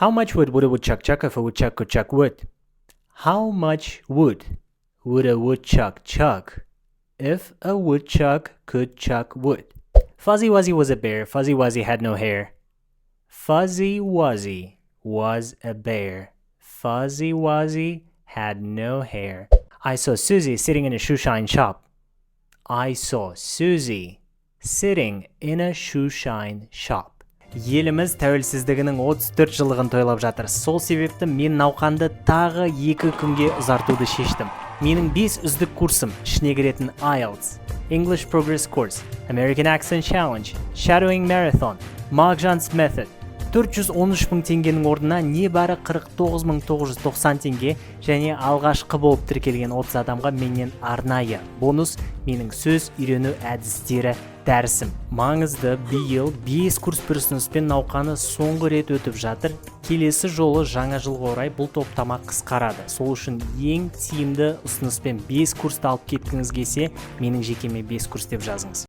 How much would a woodchuck chuck if a woodchuck could chuck wood? How much would a woodchuck chuck if a woodchuck could chuck wood? Fuzzy Wuzzy was a bear. Fuzzy Wuzzy had no hair. Fuzzy Wuzzy was a bear. Fuzzy Wuzzy had no hair. I saw Susie sitting in a shoeshine shop. I saw Susie sitting in a shoeshine shop. Еліміз тәуелсіздігінің 34 жылдығын тойлап жатыр. Сол себепті мен науқанды тағы 2 күнге ұзартуды шештім. Менің 5 үздік курсым ішіне кіретін IELTS, English Progress Course, American Accent Challenge, Shadowing Marathon, Magzhan's Method 413 мың теңгенің орнына небәрі 49.990 теңге және алғашқы болып тіркелген 30 адамға менен арнайы бонус менің сөз үйрену әдістері дәрісім. Маңызды биыл 5 курс бір ұсыныспен науқаны соңғы рет өтіп жатыр. Келесі жолы жаңа жылға орай бұл топтама қысқарады. Сол үшін ең тиімді ұсыныспен 5 курсты алып кеткіңіз келсе, менің жекеме 5 курс деп жазыңыз.